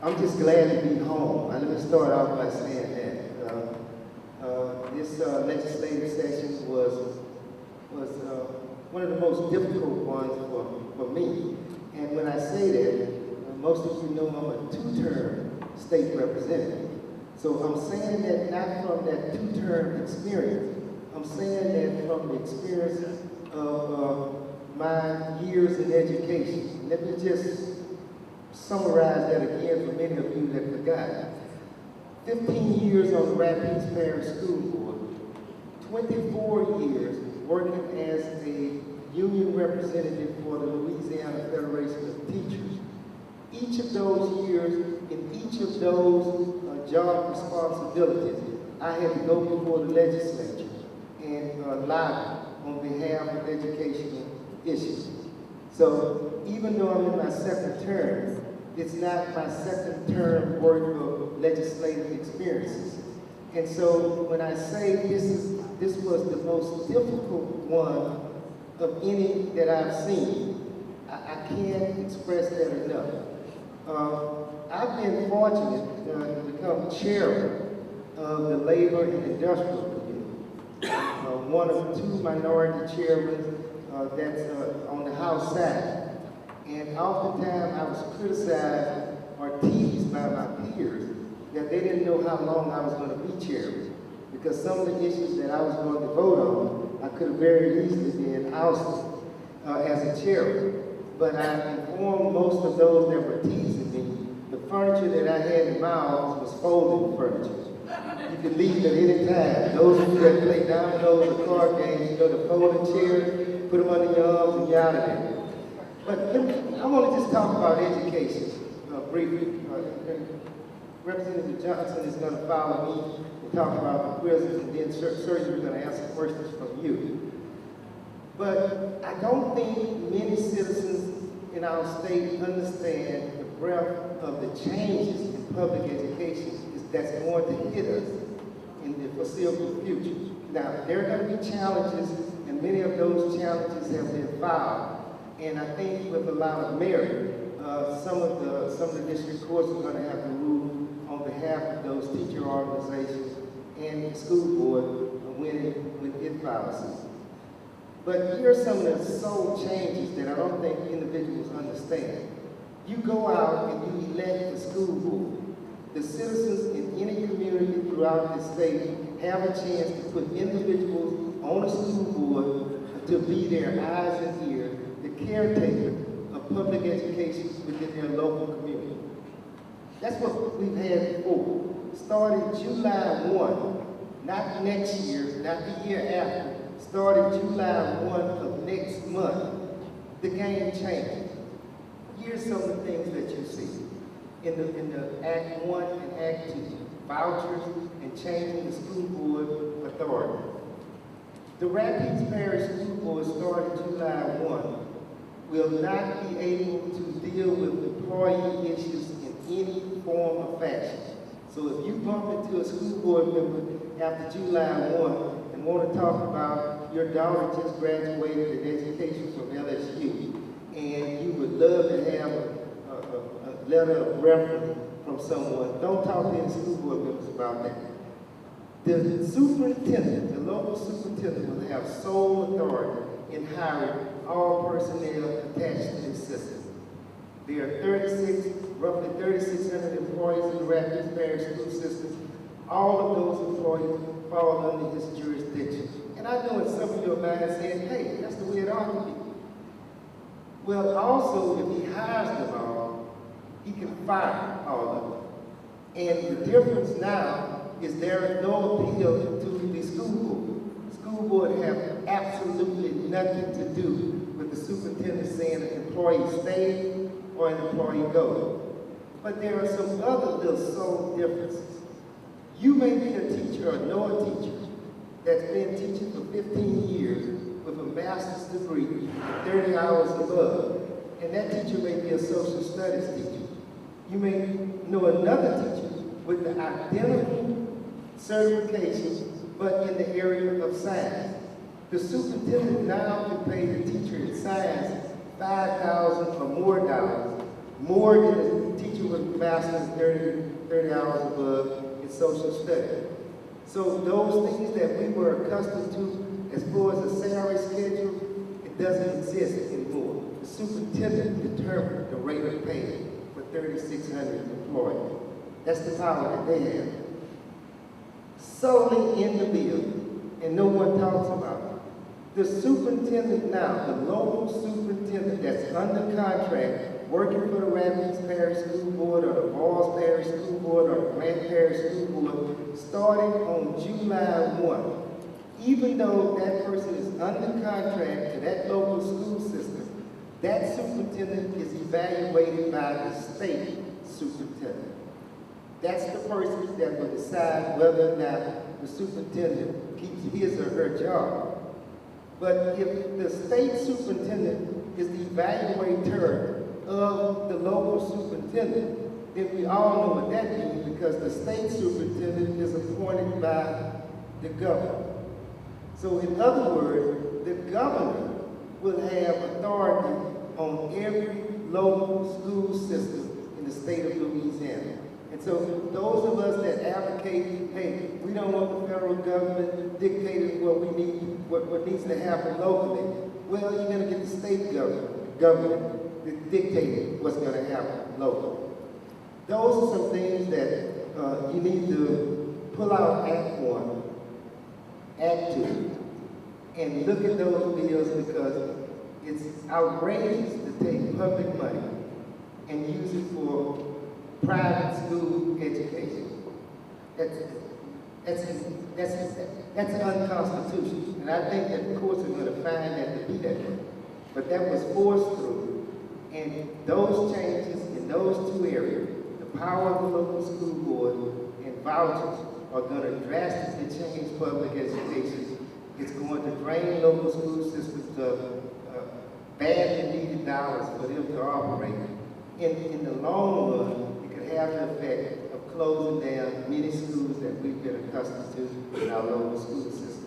I'm just glad to be home. Let me start off by saying that. This legislative session was one of the most difficult ones for me. And when I say that, most of you know I'm a two-term state representative. So I'm saying that not from that two-term experience. I'm saying that from the experience of my years in education. Let me just summarize that again for many of you that forgot. 15 years on the Rapides Parish School Board, 24 years working as a union representative for the Louisiana Federation of Teachers. Each of those years, in each of those job responsibilities, I had to go before the legislature and lobby on behalf of educational issues. So even though I'm in my second term, it's not my second term worth of legislative experiences. And so when I say this was the most difficult one of any that I've seen, I can't express that enough. I've been fortunate to become chairman of the Labor and Industrial Committee, one of two minority chairmen that's on the House side. And oftentimes I was criticized or teased by my peers that they didn't know how long I was going to be chairman, because some of the issues that I was going to vote on, I could have very easily been ousted as a chairman. But I informed most of those that were teasing me, the furniture that I had in my office was folding furniture. You could leave at any time. Those of you that play dominoes or card games, you know, the folding chairs, put them under your arms and you're out of there. But I want to just talk about education briefly. Representative Johnson is going to follow me and talk about the quizzes, and then certainly we're going to answer questions from you. But I don't think many citizens in our state understand the breadth of the changes in public education that's going to hit us in the foreseeable future. Now, there are going to be challenges, and many of those challenges have been filed. And I think with a lot of merit, some of the district courts are going to have to rule on behalf of those teacher organizations and the school board when it policies. But here are some of the sole changes that I don't think individuals understand. You go out and you elect the school board. The citizens in any community throughout the state have a chance to put individuals on a school board to be their eyes and ears, the caretaker of public education within their local community. That's what we've had before. Starting July 1, not next year, not the year after, starting July 1 of next month, the game changed. Here's some of the things that you see. In the Act 1 and Act 2, vouchers and changing the school board authority. The Rapides Parish School Board starting July 1 will not be able to deal with employee issues in any form or fashion. So if you bump into a school board member after July 1 and want to talk about your daughter just graduated in education from LSU, and you would love to have a letter of reference from someone, don't talk to any school board members about that. The superintendent, the local superintendent, will have sole authority in hiring all personnel attached to this system. There are roughly 3,600 employees in the Rapides Parish school system. All of those employees fall under his jurisdiction. And I know in some of your minds saying, hey, that's the way it ought to be. Well, also, if he hires them all, he can fire all of them. And the difference now is there is no appeal to the school board. The school board have absolutely nothing to do with the superintendent saying an employee stay or an employee go. But there are some other little subtle differences. You may be a teacher or know a teacher that's been teaching for 15 years with a master's degree, 30 hours above, and that teacher may be a social studies teacher. You may know another teacher with the identical certification, but in the area of science. The superintendent now can pay the teacher in science $5,000 or more, more than a teacher with a master's, 30 hours above in social studies. So those things that we were accustomed to as far as a salary schedule, it doesn't exist anymore. The superintendent determined the rate of pay for 3,600 employees. That's the power that they have. Solely in the bill, and no one talks about it. The superintendent now, the local superintendent that's under contract, working for the Rapides Parish School Board or the Falls Parish School Board or the Grant Parish School Board, starting on July 1. Even though that person is under contract to that local school system, that superintendent is evaluated by the state superintendent. That's the person that will decide whether or not the superintendent keeps his or her job. But if the state superintendent is the evaluator of the local superintendent, then we all know what that means, because the state superintendent is appointed by the governor. So in other words, the governor will have authority on every local school system in the state of Louisiana. And so those of us that advocate, hey, we don't want the federal government dictating what we need, what needs to happen locally, well, you're going to get the state government dictating what's going to happen locally. Those are some things that you need to pull out Act 1, Act 2, and look at those bills, because it's outrageous to take public money and use it for private school education. That's unconstitutional, and I think that the courts are going to find that to be that way. But that was forced through, and those changes in those two areas, the power of the local school board and vouchers, are going to drastically change public education. It's going to drain local school systems of badly needed dollars for them to operate. In the long run, have the effect of closing down many schools that we've been accustomed to in our local school system.